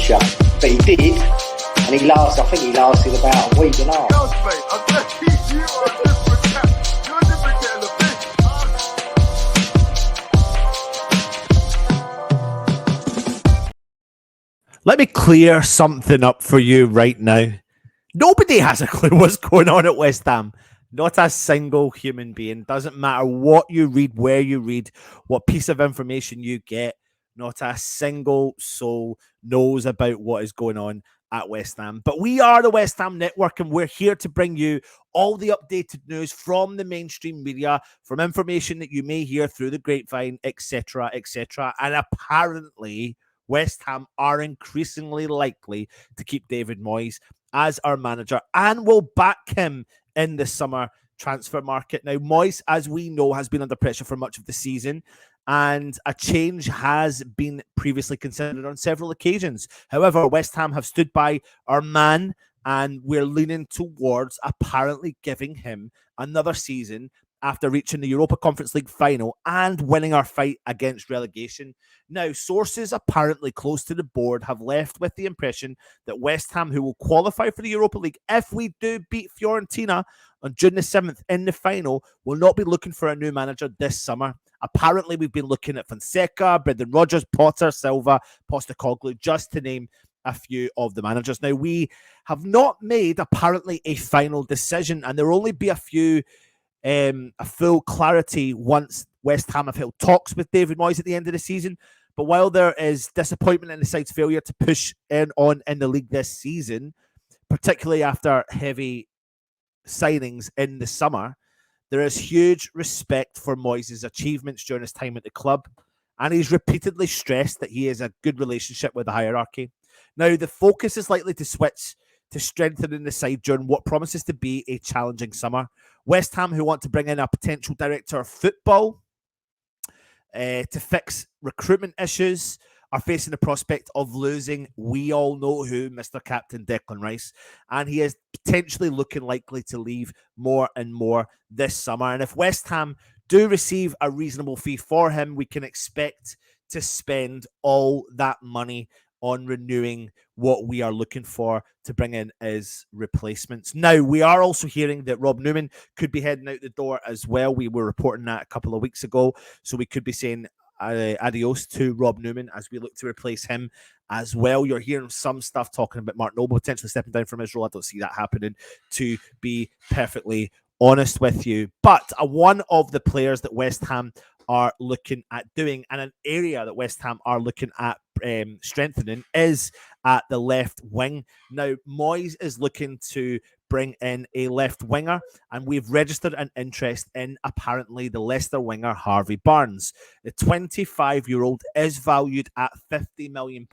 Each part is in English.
future. But he did, and I think he lasted about a week and a half. Let me clear something up for you right now. Nobody has a clue what's going on at West Ham. Not a single human being. Doesn't matter what you read, where you read, what piece of information you get. Not a single soul knows about what is going on at West Ham. But we are the West Ham Network, and we're here to bring you all the updated news from the mainstream media, from information that you may hear through the grapevine, etc., etc. And apparently, West Ham are increasingly likely to keep David Moyes as our manager and will back him in the summer transfer market. Now, Moyes, as we know, has been under pressure for much of the season, and a change has been previously considered on several occasions. However, West Ham have stood by our man, and we're leaning towards apparently giving him another season after reaching the Europa Conference League final and winning our fight against relegation. Now, sources apparently close to the board have left with the impression that West Ham, who will qualify for the Europa League if we do beat Fiorentina on June the 7th in the final, will not be looking for a new manager this summer. Apparently, we've been looking at Fonseca, Brendan Rodgers, Potter, Silva, Postecoglou, just to name a few of the managers. Now, we have not made, apparently, a final decision, and there will only be a full clarity once West Ham have held talks with David Moyes at the end of the season. But while there is disappointment in the side's failure to push on in the league this season, particularly after heavy signings in the summer, there is huge respect for Moyes' achievements during his time at the club, and he's repeatedly stressed that he has a good relationship with the hierarchy. Now, the focus is likely to switch to strengthening the side during what promises to be a challenging summer. West Ham, who want to bring in a potential director of football to fix recruitment issues, are facing the prospect of losing, we all know who, Mr. Captain Declan Rice, and he is potentially looking likely to leave more and more this summer. And if West Ham do receive a reasonable fee for him, we can expect to spend all that money on renewing what we are looking for to bring in as replacements. Now, we are also hearing that Rob Newman could be heading out the door as well. We were reporting that a couple of weeks ago, so we could be saying adios to Rob Newman as we look to replace him as well. You're hearing some stuff talking about Mark Noble potentially stepping down from his role. I don't see that happening, to be perfectly honest with you. But one of the players that West Ham are looking at doing, and an area that West Ham are looking at strengthening, is at the left wing. Now, Moyes is looking to bring in a left winger, and we've registered an interest in apparently the Leicester winger Harvey Barnes. The 25-year-old is valued at £50 million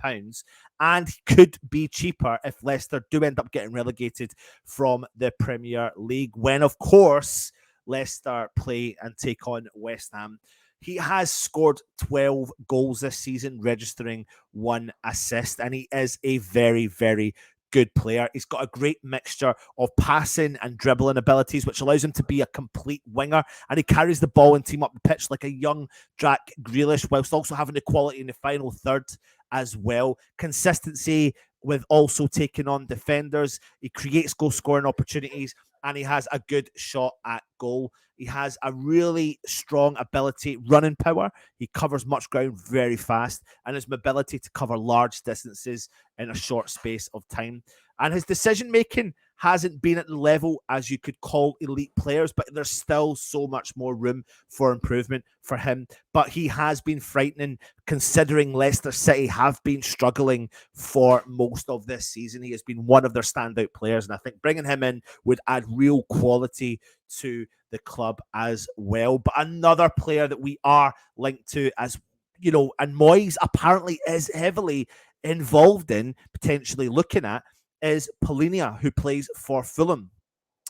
and could be cheaper if Leicester do end up getting relegated from the Premier League, when, of course, Leicester play and take on West Ham. He has scored 12 goals this season, registering 1 assist, and he is a very, very good player. He's got a great mixture of passing and dribbling abilities, which allows him to be a complete winger, and he carries the ball and team up the pitch like a young Jack Grealish, whilst also having the quality in the final third as well. Consistency with also taking on defenders. He creates goal-scoring opportunities, and he has a good shot at goal. He has a really strong ability, running power. He covers much ground very fast, and his mobility to cover large distances in a short space of time. And his decision-making hasn't been at the level as you could call elite players, but there's still so much more room for improvement for him. But he has been frightening, considering Leicester City have been struggling for most of this season. He has been one of their standout players, and I think bringing him in would add real quality to the club as well. But another player that we are linked to, as you know, and Moyes apparently is heavily involved in, potentially looking at, is Palhinha, who plays for Fulham.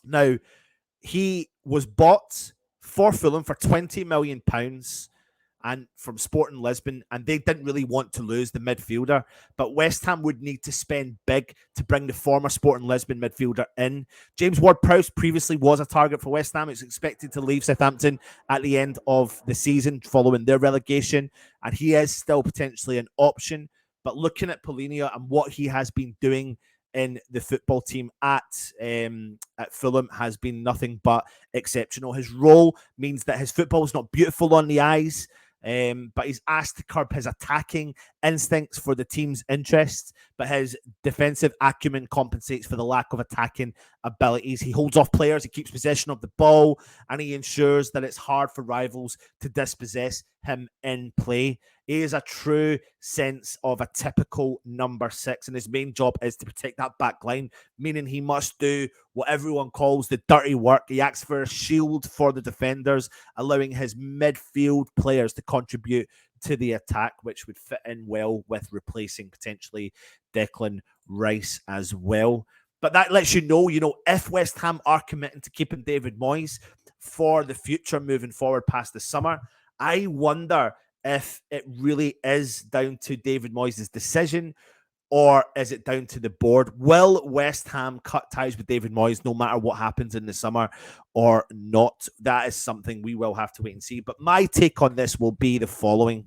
Now, he was bought for Fulham for £20 million and from Sporting Lisbon, and they didn't really want to lose the midfielder, but West Ham would need to spend big to bring the former Sporting Lisbon midfielder in. James Ward-Prowse previously was a target for West Ham. It's expected to leave Southampton at the end of the season following their relegation, and he is still potentially an option. But looking at Palhinha and what he has been doing in the football team at Fulham has been nothing but exceptional. His role means that his football is not beautiful on the eyes, but he's asked to curb his attacking instincts for the team's interests, but his defensive acumen compensates for the lack of attacking abilities. He holds off players, he keeps possession of the ball, and he ensures that it's hard for rivals to dispossess him in play. He is a true sense of a typical number 6, and his main job is to protect that back line, meaning he must do what everyone calls the dirty work. He acts for a shield for the defenders, allowing his midfield players to contribute to the attack, which would fit in well with replacing potentially Declan Rice as well. But that lets you know, if West Ham are committing to keeping David Moyes for the future moving forward past the summer, I wonder if it really is down to David Moyes' decision, or is it down to the board? Will West Ham cut ties with David Moyes no matter what happens in the summer or not? That is something we will have to wait and see. But my take on this will be the following.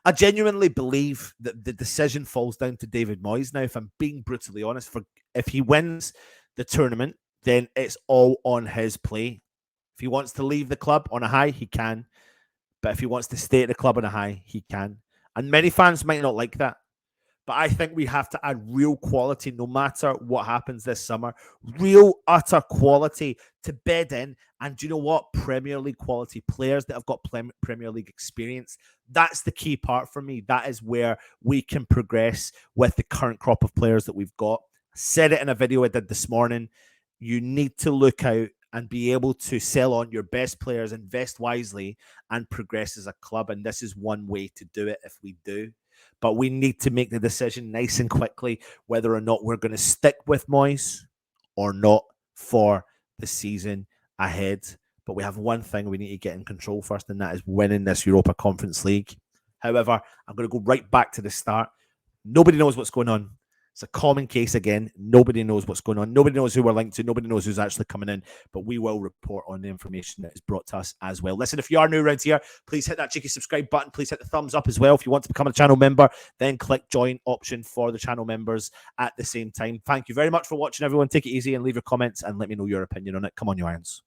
I genuinely believe that the decision falls down to David Moyes now, if I'm being brutally honest. If he wins the tournament, then it's all on his play. If he wants to leave the club on a high, he can. But if he wants to stay at the club on a high, he can. And many fans might not like that. But I think we have to add real quality no matter what happens this summer. Real, utter quality to bed in. And do you know what? Premier League quality players that have got Premier League experience. That's the key part for me. That is where we can progress with the current crop of players that we've got. I said it in a video I did this morning. You need to look out and be able to sell on your best players, invest wisely, and progress as a club. And this is one way to do it if we do. But we need to make the decision nice and quickly whether or not we're going to stick with Moyes or not for the season ahead. But we have one thing we need to get in control first, and that is winning this Europa Conference League. However, I'm going to go right back to the start. Nobody knows what's going on. It's a common case again. Nobody knows what's going on. Nobody knows who we're linked to. Nobody knows who's actually coming in. But we will report on the information that is brought to us as well. Listen, if you are new around here, please hit that cheeky subscribe button. Please hit the thumbs up as well. If you want to become a channel member, then click join option for the channel members at the same time. Thank you very much for watching, everyone. Take it easy and leave your comments and let me know your opinion on it. Come on, you Irons.